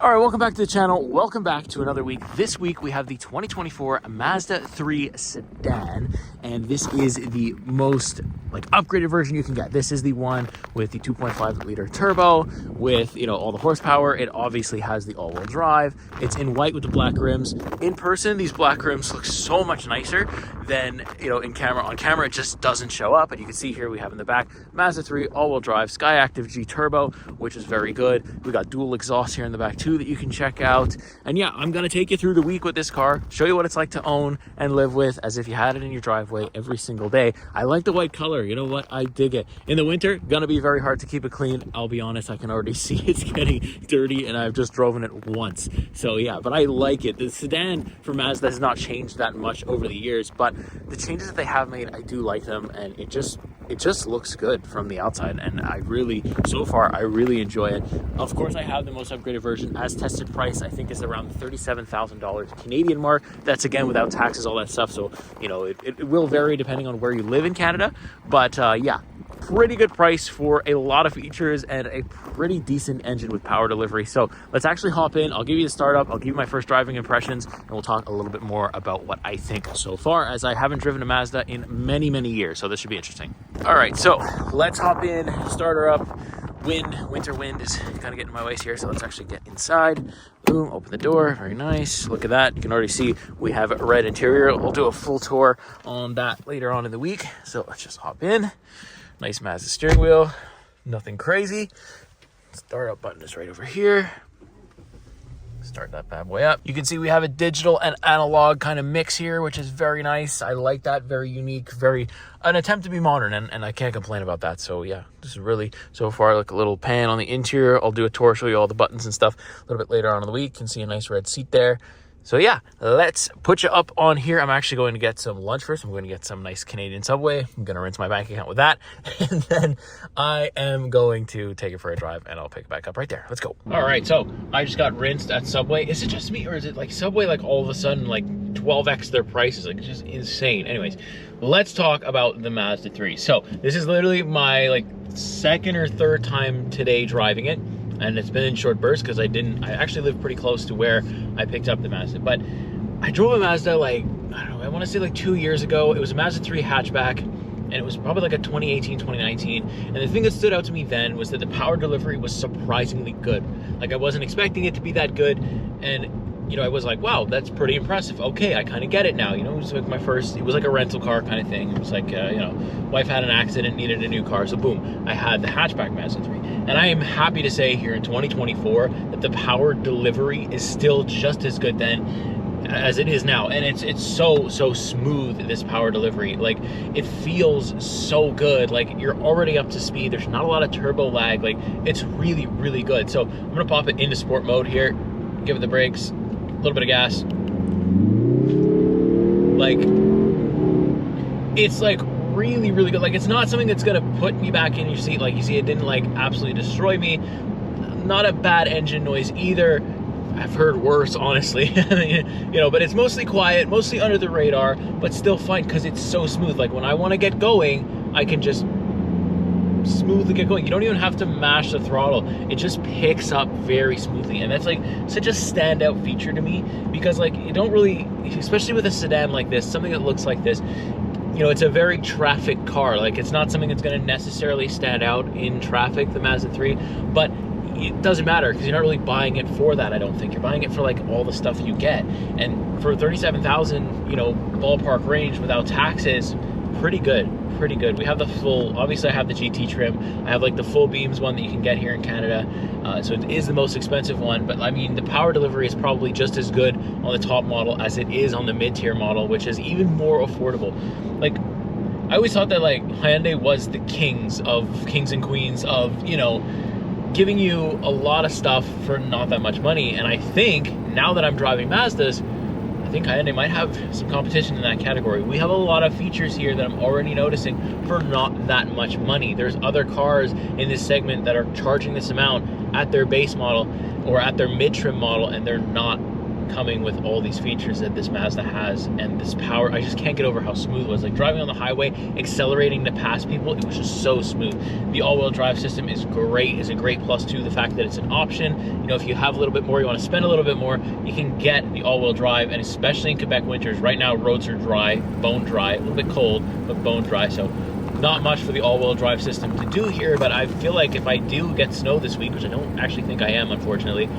All right, welcome back to the channel. Welcome back to another week. This week we have the 2024 Mazda 3 sedan, and this is the most upgraded version you can get. This is the one with the 2.5 liter turbo with, all the horsepower. It obviously has the all-wheel drive. It's in white with the black rims. In person, these black rims look so much nicer than, in camera. On camera, it just doesn't show up, and you can see here we have in the back Mazda 3 all-wheel drive Sky Active G turbo, which is very good. We got dual exhaust here in the back too that you can check out. And yeah, I'm gonna take you through the week with this car, show you what it's like to own and live with as if you had it in your driveway every single day. I like the white color. You know what? I dig it. In the winter, gonna be very hard to keep it clean. I'll be honest, I can already see it's getting dirty, and I've just driven it once. So yeah, but I like it. The sedan for Mazda has not changed that much over the years, but the changes that they have made, I do like them, and it just looks good from the outside, and so far I really enjoy it. Of course, I have the most upgraded version. As tested price, I think is around $37,000 Canadian mark. That's again without taxes, all that stuff, so it will vary depending on where you live in Canada, but yeah, pretty good price for a lot of features and a pretty decent engine with power delivery. So let's actually hop in. I'll give you the startup, I'll give you my first driving impressions, and we'll talk a little bit more about what I think so far, as I haven't driven a Mazda in many years, so this should be interesting. All right, so let's hop in, start her up. Winter wind is kind of getting in my way here, so let's actually get inside. Boom, open the door, very nice. Look at that, you can already see we have a red interior. We'll do a full tour on that later on in the week, so let's just hop in. Nice Mazda steering wheel, nothing crazy. Start up button is right over here. Start that bad boy up. You can see we have a digital and analog kind of mix here, which is very nice. I like that, very unique, an attempt to be modern, and I can't complain about that. So yeah, this is really, so far, like a little pan on the interior. I'll do a tour, show you all the buttons and stuff a little bit later on in the week. You can see a nice red seat there. So yeah, let's put you up on here. I'm actually going to get some lunch first. I'm going to get some nice Canadian Subway. I'm going to rinse my bank account with that. And then I am going to take it for a drive, and I'll pick it back up right there. Let's go. All right, so I just got rinsed at Subway. Is it just me, or is it like Subway, all of a sudden, 12x their prices? It's just insane. Anyways, let's talk about the Mazda 3. So this is literally my second or third time today driving it. And it's been in short bursts because I actually live pretty close to where I picked up the Mazda. But I drove a Mazda I don't know, I want to say 2 years ago. It was a Mazda 3 hatchback, and it was probably a 2018, 2019. And the thing that stood out to me then was that the power delivery was surprisingly good. I wasn't expecting it to be that good, and I was like, wow, that's pretty impressive. Okay, I kind of get it now. It was my first, it was a rental car kind of thing. It was wife had an accident, needed a new car, so boom, I had the hatchback Mazda 3. And I am happy to say here in 2024 that the power delivery is still just as good then as it is now. And it's so smooth, this power delivery. It feels so good. You're already up to speed. There's not a lot of turbo lag. It's really good. So I'm gonna pop it into sport mode here, give it the brakes, a little bit of gas. It's really good. It's not something that's gonna put me back in your seat. You see, it didn't absolutely destroy me. Not a bad engine noise either. I've heard worse, honestly. But it's mostly quiet, mostly under the radar, but still fine because it's so smooth. When I want to get going, I can just smoothly get going. You don't even have to mash the throttle. It just picks up very smoothly, and that's such a standout feature to me, because you don't really, especially with a sedan like this, something that looks like this, it's a very traffic car. It's not something that's going to necessarily stand out in traffic, the Mazda 3, but it doesn't matter because you're not really buying it for that. I don't think you're buying it for all the stuff you get, and for 37,000, ballpark range without taxes, pretty good. We have the full, obviously I have the GT trim. I have the full beams one that you can get here in Canada. So it is the most expensive one, but I mean, the power delivery is probably just as good on the top model as it is on the mid-tier model, which is even more affordable. I always thought that Hyundai was the kings and queens of, giving you a lot of stuff for not that much money. And I think now that I'm driving Mazdas, I think Hyundai might have some competition in that category. We have a lot of features here that I'm already noticing for not that much money. There's other cars in this segment that are charging this amount at their base model or at their mid-trim model, and they're not coming with all these features that this Mazda has and this power. I just can't get over how smooth it was. Like driving on the highway, accelerating to pass people, it was just so smooth. The all-wheel drive system is great. It's a great plus too, the fact that it's an option. You know, if you have a little bit more, you want to spend a little bit more, you can get the all-wheel drive. And especially in Quebec winters, right now roads are dry, bone dry, a little bit cold, but bone dry. So not much for the all-wheel drive system to do here, but I feel like if I do get snow this week, which I don't actually think I am, unfortunately,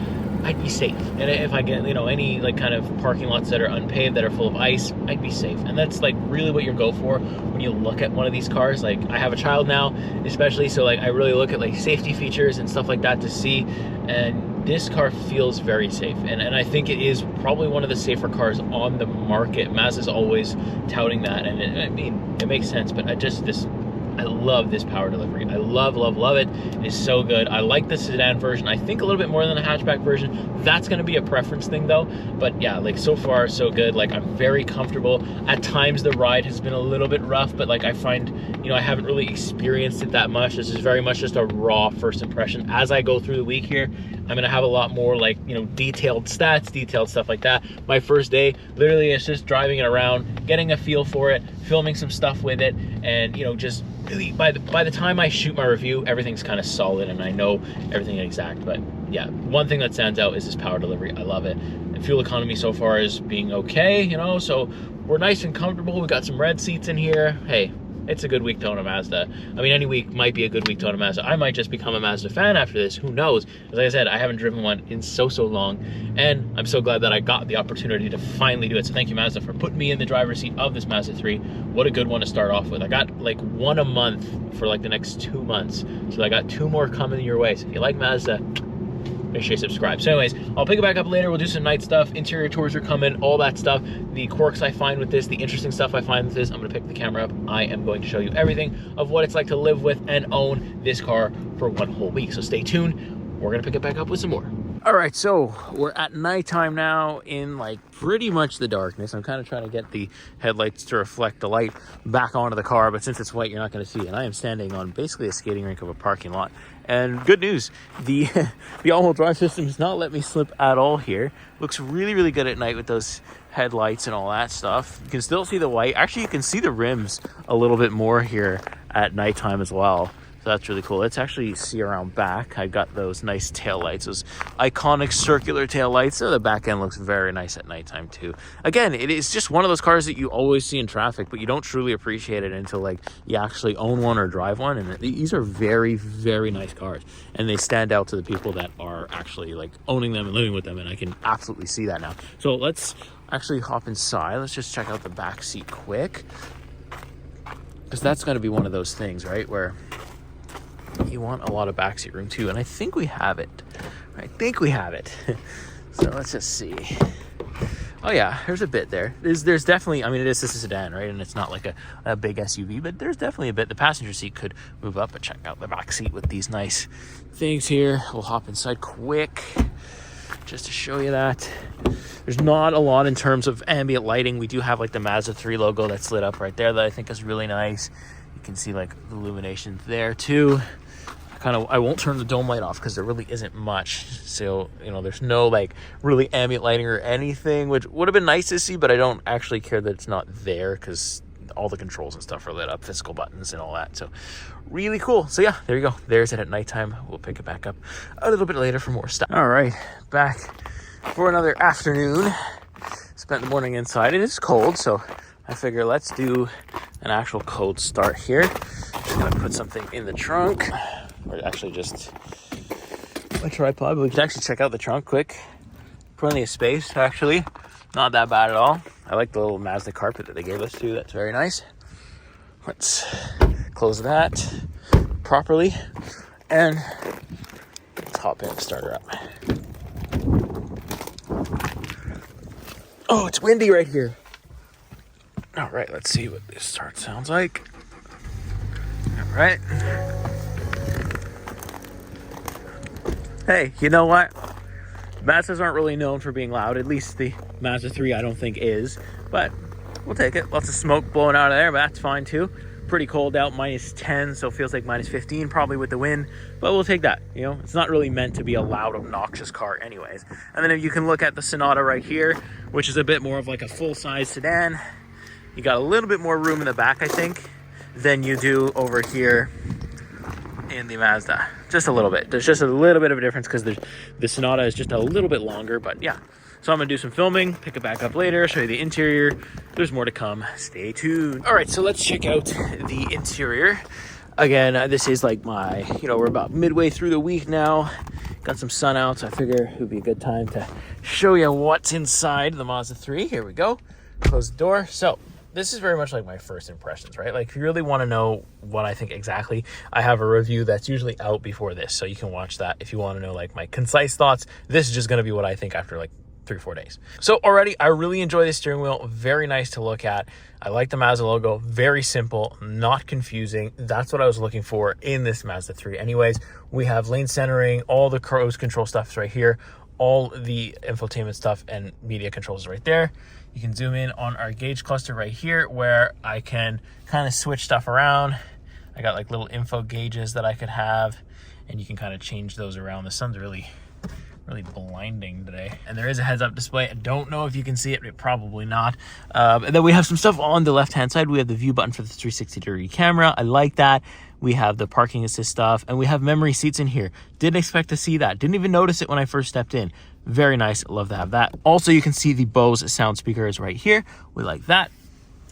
I'd be safe. And if I get, you know, any like kind of parking lots that are unpaved that are full of ice, I'd be safe. And that's like really what you go for when you look at one of these cars. Like I have a child now, especially, so like I really look at like safety features and stuff like that to see, and this car feels very safe. And I think it is probably one of the safer cars on the market. Mazda's always touting that, and I mean, it makes sense, but I love this power delivery. I love it. It is so good. I like the sedan version, I think a little bit more than the hatchback version. That's going to be a preference thing though. But yeah, like so far so good. Like I'm very comfortable. At times the ride has been a little bit rough, but like I find, you know, I haven't really experienced it that much. This is very much just a raw first impression. As I go through the week here, I'm gonna have a lot more like, you know, detailed stats, detailed stuff like that. My first day, literally it's just driving it around, getting a feel for it, filming some stuff with it, and you know, just really by the time I shoot my review, everything's kind of solid and I know everything exact. But yeah, one thing that stands out is this power delivery. I love it. And fuel economy so far is being okay, you know, so we're nice and comfortable. We got some red seats in here. Hey, it's a good week to own a Mazda. I mean, any week might be a good week to own a Mazda. I might just become a Mazda fan after this. Who knows? As like I said, I haven't driven one in so long, and I'm so glad that I got the opportunity to finally do it. So thank you, Mazda, for putting me in the driver's seat of this Mazda 3. What a good one to start off with. I got like one a month for like the next 2 months. So I got 2 more coming your way. So if you like Mazda, make sure you subscribe. So anyways, I'll pick it back up later. We'll do some night stuff. Interior tours are coming, all that stuff. The quirks I find with this, the interesting stuff I find with this. I'm gonna pick the camera up. I am going to show you everything of what it's like to live with and own this car for one whole week. So stay tuned. We're gonna pick it back up with some more. All right, so we're at nighttime now in like pretty much the darkness. I'm kind of trying to get the headlights to reflect the light back onto the car, but since it's white, you're not going to see it. And I am standing on basically a skating rink of a parking lot. And good news, the all-wheel drive system does not let me slip at all here. Looks really good at night with those headlights and all that stuff. You can still see the white. Actually, you can see the rims a little bit more here at nighttime as well. So that's really cool. Let's actually see around back. I got those nice tail lights, those iconic circular tail lights. So the back end looks very nice at nighttime too. Again, it is just one of those cars that you always see in traffic, but you don't truly appreciate it until like you actually own one or drive one. And these are very nice cars, and they stand out to the people that are actually like owning them and living with them. And I can absolutely see that now. So let's actually hop inside. Let's just check out the back seat quick, because that's going to be one of those things, right, where you want a lot of backseat room too, and I think we have it. So let's just see. Oh yeah, there's a bit there. There's definitely, I mean, it is just a sedan, right? And it's not like a big SUV, but there's definitely a bit. The passenger seat could move up, but check out the back seat with these nice things here. We'll hop inside quick just to show you that. There's not a lot in terms of ambient lighting. We do have like the Mazda 3 logo that's lit up right there that I think is really nice. You can see like the illumination there too. I won't turn the dome light off because there really isn't much. So, you know, there's no like really ambient lighting or anything, which would have been nice to see, but I don't actually care that it's not there because all the controls and stuff are lit up, physical buttons and all that. So really cool. So yeah, there you go. There's it at nighttime. We'll pick it back up a little bit later for more stuff. All right, back for another afternoon. Spent the morning inside. It is cold, so I figure let's do an actual cold start here. I'm gonna put something in the trunk, or actually just a tripod. But we can actually check out the trunk quick. Plenty of space, actually. Not that bad at all. I like the little Mazda carpet that they gave us too. That's very nice. Let's close that properly and let's hop in and start her up. Oh, it's windy right here. All right, let's see what this start sounds like. All right. Hey, you know what? Mazdas aren't really known for being loud. At least the Mazda 3 I don't think is. But we'll take it. Lots of smoke blowing out of there, but that's fine too. pretty cold out, -10, so it feels like -15 probably with the wind, but we'll take that. You know, it's not really meant to be a loud, obnoxious car anyways. And then if you can look at the Sonata right here, which is a bit more of like a full-size sedan. You got a little bit more room in the back, I think, than you do over here in the Mazda. Just a little bit. There's just a little bit of a difference because the Sonata is just a little bit longer, but yeah. So I'm gonna do some filming, pick it back up later, show you the interior. There's more to come. Stay tuned. All right, so let's check out the interior. Again, this is like my, we're about midway through the week now. Got some sun out, so I figure it would be a good time to show you what's inside the Mazda 3. Here we go. Close the door. So this is very much like my first impressions, right? Like if you really want to know what I think exactly, I have a review that's usually out before this, so you can watch that if you want to know like my concise thoughts. This is just going to be what I think after like 3-4 days. So already I really enjoy this steering wheel. Very nice to look at. I like the Mazda logo. Very simple, not confusing. That's what I was looking for in this Mazda 3. Anyways, we have lane centering, all the cruise control stuff is right here. All the infotainment stuff and media controls right there. You can zoom in on our gauge cluster right here where I can kind of switch stuff around. I got like little info gauges that I could have, and you can kind of change those around. The sun's really blinding today. And there is a heads-up display. I don't know if you can see it, but probably not. And then we have some stuff on the left-hand side. We have the view button for the 360-degree camera. I like that. We have the parking assist stuff, and we have memory seats in here. Didn't expect to see that. Didn't even notice it when I first stepped in. Very nice. Love to have that. Also, you can see the Bose sound speakers right here. We like that.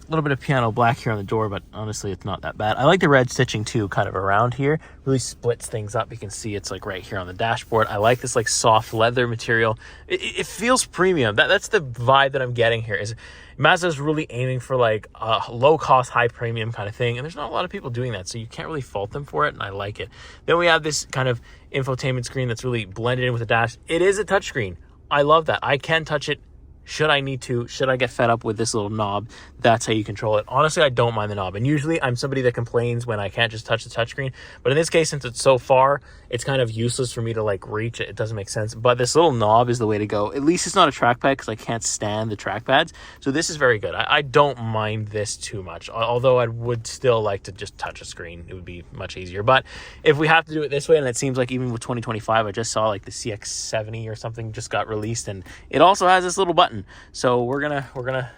A little bit of piano black here on the door, but honestly, it's not that bad. I like the red stitching too, kind of around here. Really splits things up. You can see it's like right here on the dashboard. I like this like soft leather material. It feels premium. That's the vibe that I'm getting here. Is Mazda's really aiming for like a low cost, high premium kind of thing. And there's not a lot of people doing that, so you can't really fault them for it. And I like it. Then we have this kind of infotainment screen that's really blended in with the dash. It is a touchscreen. I love that. I can touch it. Should I need to, should I get fed up with this little knob, that's how you control it. Honestly, I don't mind the knob. And usually I'm somebody that complains when I can't just touch the touchscreen. But in this case, since it's so far, it's kind of useless for me to like reach it. It doesn't make sense. But this little knob is the way to go. At least it's not a trackpad because I can't stand the trackpads. So this is very good. I don't mind this too much. Although I would still like to just touch a screen. It would be much easier. But if we have to do it this way, and it seems like even with 2025, I just saw like the CX-70 or something just got released. And it also has this little button. So we're gonna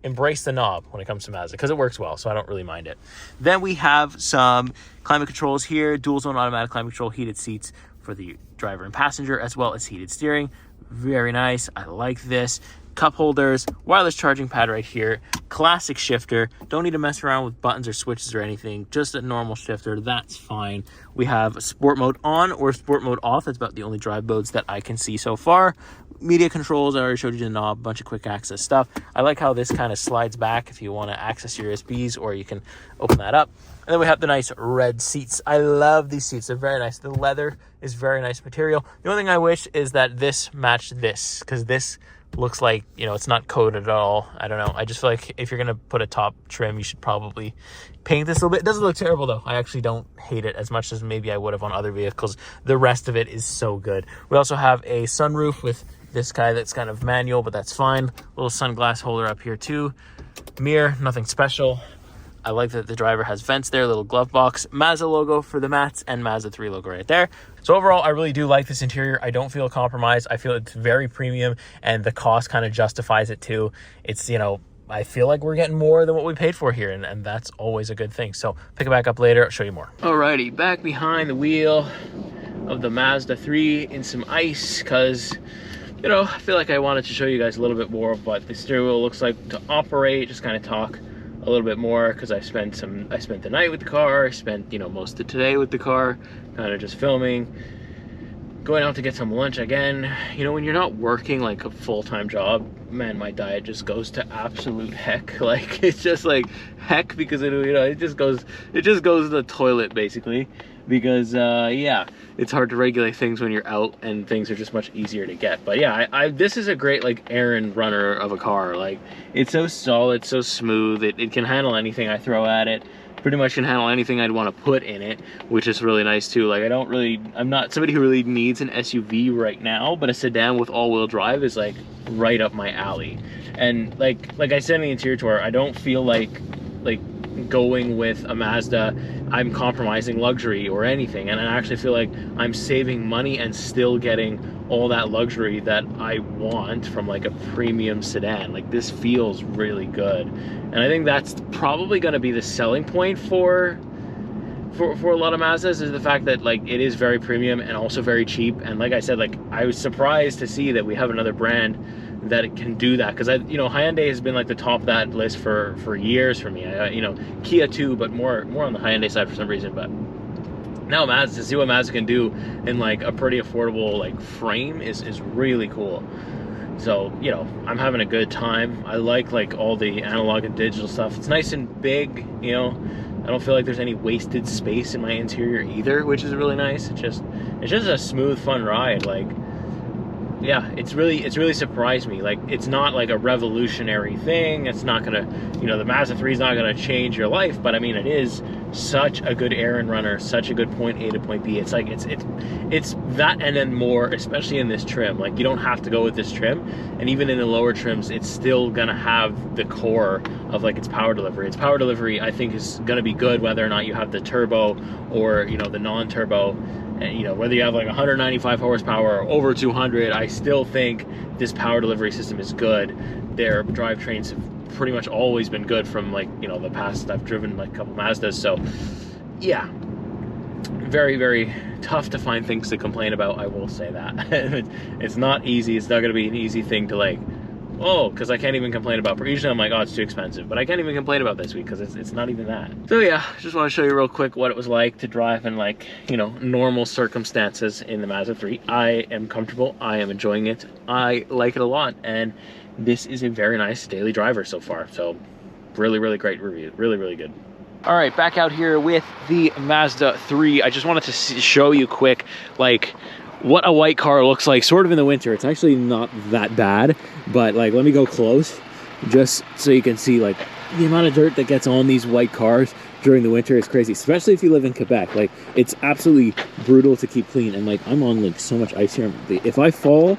embrace the knob when it comes to Mazda because it works well, so I don't really mind it. Then we have some climate controls here, dual zone automatic climate control, heated seats for the driver and passenger, as well as heated steering. Very nice. I like this. Cup holders, wireless charging pad right here, classic shifter. Don't need to mess around with buttons or switches or anything, just a normal shifter. That's fine. We have sport mode on or sport mode off. That's about the only drive modes that I can see so far. Media controls, I already showed you the knob, a bunch of quick access stuff. I like how this kind of slides back if you want to access your USBs, or you can open that up. And then we have the nice red seats. I love these seats. They're very nice. The leather is very nice material. The only thing I wish is that this matched this, because this looks like, it's not coated at all. I don't know. I just feel like if you're going to put a top trim, you should probably paint this a little bit. It doesn't look terrible, though. I actually don't hate it as much as maybe I would have on other vehicles. The rest of it is so good. We also have a sunroof with this guy that's kind of manual, but that's fine. Little sunglass holder up here, too. Mirror, nothing special. I like that the driver has vents there, little glove box, Mazda logo for the mats, and Mazda 3 logo right there. So overall, I really do like this interior. I don't feel compromised. I feel it's very premium, and the cost kind of justifies it too. It's, I feel like we're getting more than what we paid for here, and that's always a good thing. So pick it back up later. I'll show you more. Alrighty, back behind the wheel of the Mazda 3 in some ice, because I feel like I wanted to show you guys a little bit more of what the steering wheel looks like to operate, just kind of talk a little bit more, because I spent the night with the car. I spent most of today with the car, kind of just filming, going out to get some lunch again. When you're not working like a full-time job, man, my diet just goes to absolute heck. Like, it's just like heck, because it just goes to the toilet basically, because yeah, it's hard to regulate things when you're out, and things are just much easier to get. But yeah, this is a great like errand runner of a car. Like, it's so solid, so smooth. It can handle anything I throw at it. Pretty much can handle anything I'd want to put in it, which is really nice too. Like, I'm not somebody who really needs an SUV right now, but a sedan with all-wheel drive is like right up my alley. And like I said in the interior tour, I don't feel like going with a Mazda, I'm compromising luxury or anything. And I actually feel like I'm saving money and still getting all that luxury that I want from like a premium sedan. Like, this feels really good. And I think that's probably going to be the selling point for a lot of Mazdas, is the fact that like it is very premium and also very cheap. And like I said, like, I was surprised to see that we have another brand that it can do that, because Hyundai has been like the top of that list for years for me. Kia too, but more on the Hyundai side for some reason. But now Mazda, to see what Mazda can do in like a pretty affordable like frame is really cool. So, I'm having a good time. I like all the analog and digital stuff. It's nice and big, I don't feel like there's any wasted space in my interior either, which is really nice. It's just a smooth, fun ride. Like, yeah, it's really surprised me. Like, it's not like a revolutionary thing. It's not gonna, the Mazda 3 is not gonna change your life, but I mean, it is such a good errand runner, such a good point A to point B. It's like, it's that and then more, especially in this trim. Like, you don't have to go with this trim, and even in the lower trims, it's still gonna have the core of like its power delivery. Its power delivery, I think, is gonna be good whether or not you have the turbo or, the non-turbo. And, whether you have like 195 horsepower or over 200, I still think this power delivery system is good. Their drivetrains have pretty much always been good from like, the past. I've driven like a couple Mazdas, so yeah, very, very tough to find things to complain about. I will say that. It's not easy. It's not going to be an easy thing to like, because I can't even complain about. Usually I'm like, oh, it's too expensive, but I can't even complain about this week because it's not even that. So yeah, just want to show you real quick what it was like to drive in like, normal circumstances in the Mazda 3. I am comfortable. I am enjoying it. I like it a lot, and this is a very nice daily driver so far. So really, really great review. Really, really good. All right, back out here with the Mazda 3. I just wanted to show you quick, like, what a white car looks like sort of in the winter. It's actually not that bad, but like, let me go close just so you can see like the amount of dirt that gets on these white cars during the winter is crazy, especially if you live in Quebec. Like, it's absolutely brutal to keep clean, and like, I'm on like so much ice here. If I fall,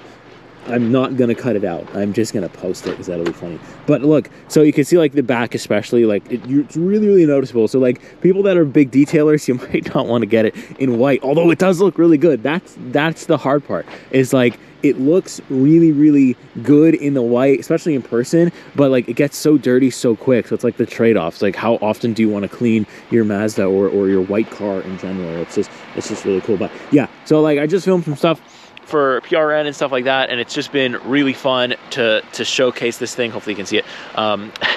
I'm not gonna cut it out. I'm just gonna post it because that'll be funny. But look, so you can see like the back, especially, like it's really, really noticeable. So like, people that are big detailers, you might not want to get it in white, although it does look really good. That's the hard part, is like, it looks really, really good in the white, especially in person, but like, it gets so dirty so quick. So it's like the trade-offs. Like, how often do you want to clean your Mazda or your white car in general? It's just really cool. But yeah, so like, I just filmed some stuff for PRN and stuff like that, and it's just been really fun to showcase this thing. Hopefully you can see it.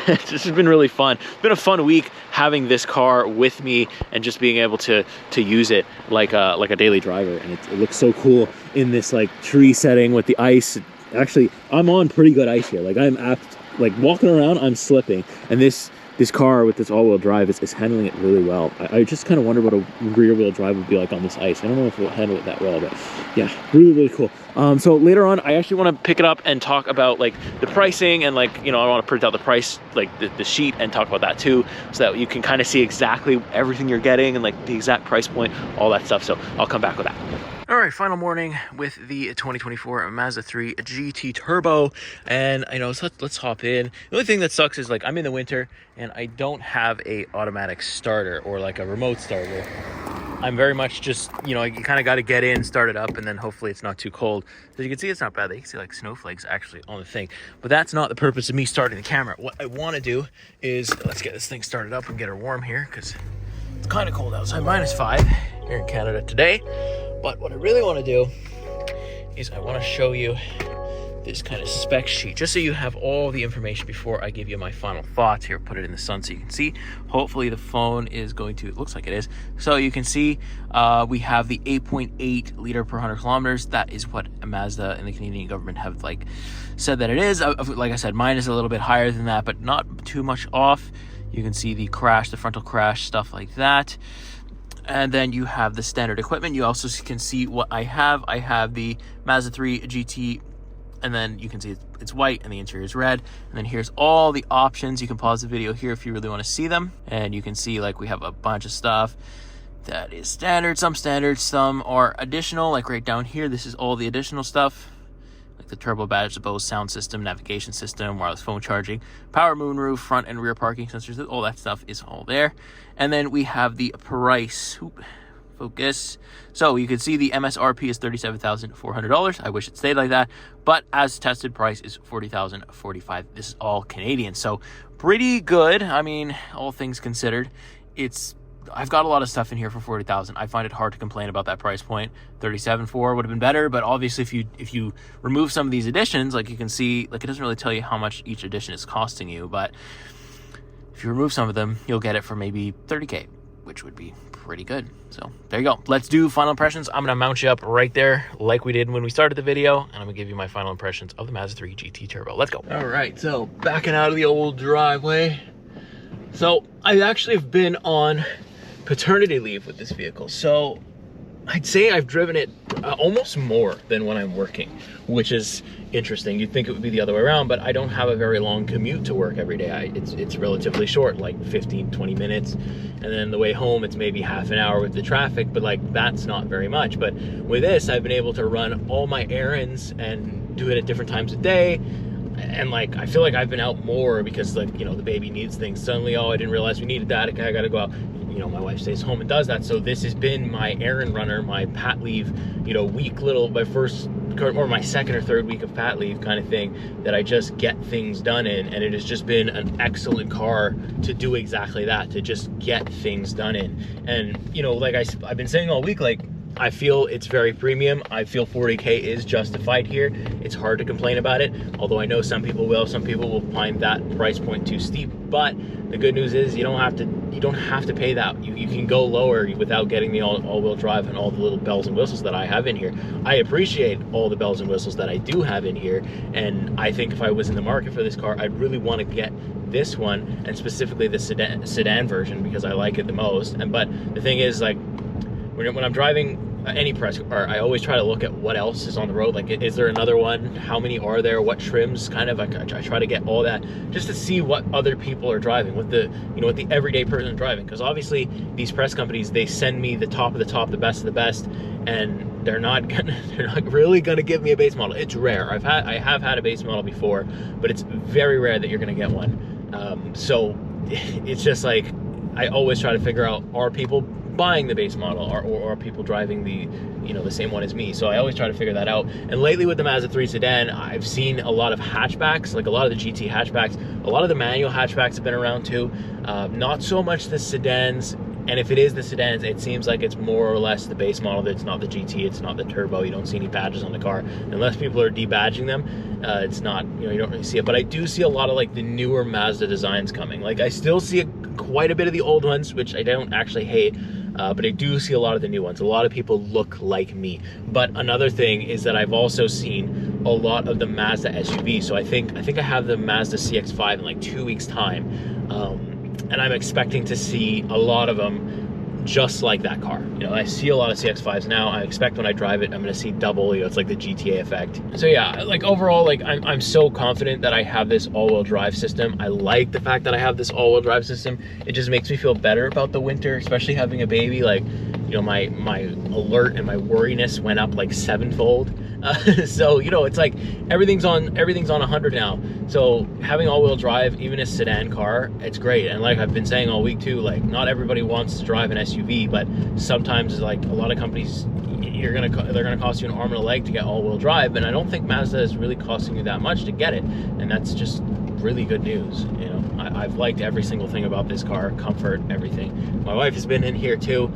It's just been really fun. It's been a fun week having this car with me and just being able to use it like a daily driver. And it looks so cool in this like tree setting with the ice. Actually, I'm on pretty good ice here. Like, I'm apt, like walking around, I'm slipping, and this car with this all-wheel drive is handling it really well. I just kind of wonder what a rear-wheel drive would be like on this ice. I don't know if it will handle it that well, but yeah, really, really cool. So later on, I actually want to pick it up and talk about like the pricing, and like, I want to print out the price, like the sheet, and talk about that too, so that you can kind of see exactly everything you're getting and like the exact price point, all that stuff. So I'll come back with that. All right, final morning with the 2024 Mazda 3 GT Turbo, and so let's hop in. The only thing that sucks is like, I'm in the winter and I don't have a automatic starter or like a remote starter. I'm very much just, you kind of got to get in, start it up, and then hopefully it's not too cold. As you can see, it's not bad. You can see like snowflakes actually on the thing, but that's not the purpose of me starting the camera. What I want to do is, let's get this thing started up and get her warm here, because it's kind of cold outside, -5 here in Canada today. But what I really want to do is I want to show you this kind of spec sheet, just so you have all the information before I give you my final thoughts. Here, put it in the sun so you can see. Hopefully the phone is going to, it looks like it is. So you can see we have the 8.8 liter per 100 kilometers. That is what Mazda and the Canadian government have like said that it is. Like I said, mine is a little bit higher than that, but not too much off. You can see the crash, the frontal crash, stuff like that. And then you have the standard equipment. You also can see what I have. I have the Mazda 3 GT, and then you can see it's white and the interior is red. And then here's all the options. You can pause the video here if you really want to see them. And you can see like we have a bunch of stuff that is standard, some are additional. Like right down here, this is all the additional stuff. the turbo badge, the Bose sound system, navigation system, wireless phone charging, power moonroof, front and rear parking sensors, all that stuff is all there. And then we have the price. Focus. So you can see the MSRP is $37,400. I wish it stayed like that, but as tested price is $40,045. This is all Canadian, so pretty good. I mean, all things considered, I've got a lot of stuff in here for $40,000. I find it hard to complain about that price point. $37,400 would have been better, but obviously if you remove some of these additions, like you can see, like it doesn't really tell you how much each addition is costing you, but if you remove some of them, you'll get it for maybe $30K, which would be pretty good. So there you go. Let's do final impressions. I'm gonna mount you up right there like we did when we started the video, and I'm gonna give you my final impressions of the Mazda 3 GT Turbo. Let's go. All right, so backing out of the old driveway. So I actually have been on paternity leave with this vehicle, so I'd say I've driven it almost more than when I'm working, which is interesting. You'd think it would be the other way around, but I don't have a very long commute to work every day. It's relatively short, like 15-20 minutes, and then the way home it's maybe half an hour with the traffic, but like that's not very much. But with this, I've been able to run all my errands and do it at different times of day, and like I feel like I've been out more because, like, you know, the baby needs things. Suddenly, oh, I didn't realize we needed that, I gotta go out. You know, my wife stays home and does that, so this has been my errand runner, my pat leave, you know, week, my first or my second or third week of pat leave kind of thing, that I just get things done in, and it has just been an excellent car to do exactly that, to just get things done in. And you know, like I've been saying all week, like I feel it's very premium. I feel 40K is justified here. It's hard to complain about it, although I know some people will find that price point too steep. But the good news is you don't have to pay that. You can go lower without getting the all-wheel drive and all the little bells and whistles that I have in here. I appreciate all the bells and whistles that I do have in here, and I think if I was in the market for this car, I'd really want to get this one, and specifically the sedan version, because I like it the most. But the thing is, like, when I'm driving any press car, I always try to look at what else is on the road. Like, is there another one? How many are there? What trims? Kind of, I try to get all that just to see what other people are driving, what the everyday person is driving. Because obviously these press companies, they send me the top of the top, the best of the best, and they're not really gonna give me a base model. It's rare. I have had a base model before, but it's very rare that you're gonna get one. So it's just like, I always try to figure out, are people buying the base model, or are people driving the same one as me? So I always try to figure that out. And lately with the Mazda 3 sedan, I've seen a lot of hatchbacks, like a lot of the GT hatchbacks. A lot of the manual hatchbacks have been around too. Not so much the sedans. And if it is the sedans, it seems like it's more or less the base model. It's not the GT, it's not the turbo. You don't see any badges on the car. Unless people are debadging them, it's not, you don't really see it. But I do see a lot of like the newer Mazda designs coming. Like I still see quite a bit of the old ones, which I don't actually hate. But I do see a lot of the new ones. A lot of people look like me. But another thing is that I've also seen a lot of the Mazda SUVs. So I think I have the Mazda CX-5 in like 2 weeks' time. And I'm expecting to see a lot of them just like that car. You know, I see a lot of CX-5s now. I expect when I drive it, I'm gonna see double, it's like the GTA effect. So yeah, like overall, like I'm so confident that I have this all-wheel drive system. I like the fact that I have this all-wheel drive system. It just makes me feel better about the winter, especially having a baby. Like, my alert and my worriness went up like 7-fold. So it's like everything's on 100 now. So having all-wheel drive, even a sedan car, it's great. And like I've been saying all week too, like not everybody wants to drive an SUV, but sometimes like a lot of companies, they're gonna cost you an arm and a leg to get all-wheel drive, and I don't think Mazda is really costing you that much to get it, and that's just really good news. I've liked every single thing about this car, comfort, everything. My wife has been in here too,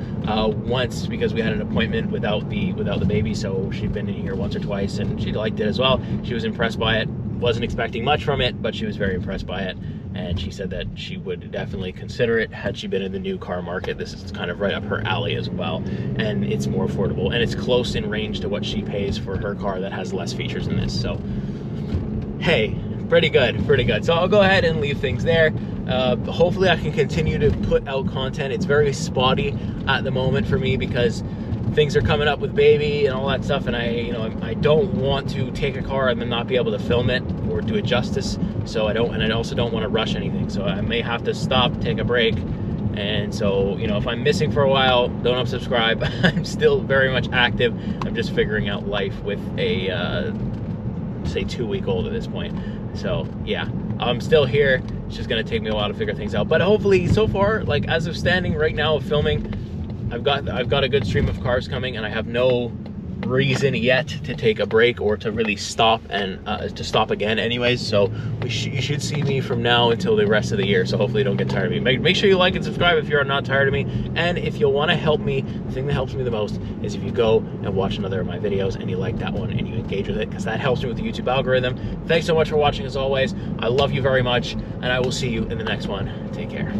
once, because we had an appointment without the baby, so she'd been in here once or twice, and she liked it as well. She was impressed by it. Wasn't expecting much from it, but she was very impressed by it, and she said that she would definitely consider it had she been in the new car market. This is kind of right up her alley as well, and it's more affordable, and it's close in range to what she pays for her car that has less features than this. So hey, pretty good. So I'll go ahead and leave things there. Hopefully I can continue to put out content. It's very spotty at the moment for me because things are coming up with baby and all that stuff, and I don't want to take a car and then not be able to film it or do it justice. So I also don't want to rush anything. So I may have to stop, take a break. And so, if I'm missing for a while, don't unsubscribe. I'm still very much active. I'm just figuring out life with a say 2 week old at this point. So yeah, I'm still here. It's just gonna take me a while to figure things out, but hopefully so far, like as of standing right now of filming, I've got a good stream of cars coming, and I have no reason yet to take a break or to really stop and to stop again anyways. So you should see me from now until the rest of the year, so hopefully you don't get tired of me. Make sure you like and subscribe if you're not tired of me, and if you want to help me, the thing that helps me the most is if you go and watch another of my videos and you like that one and you engage with it, because that helps me with the YouTube algorithm. Thanks so much for watching as always. I love you very much, and I will see you in the next one. Take care.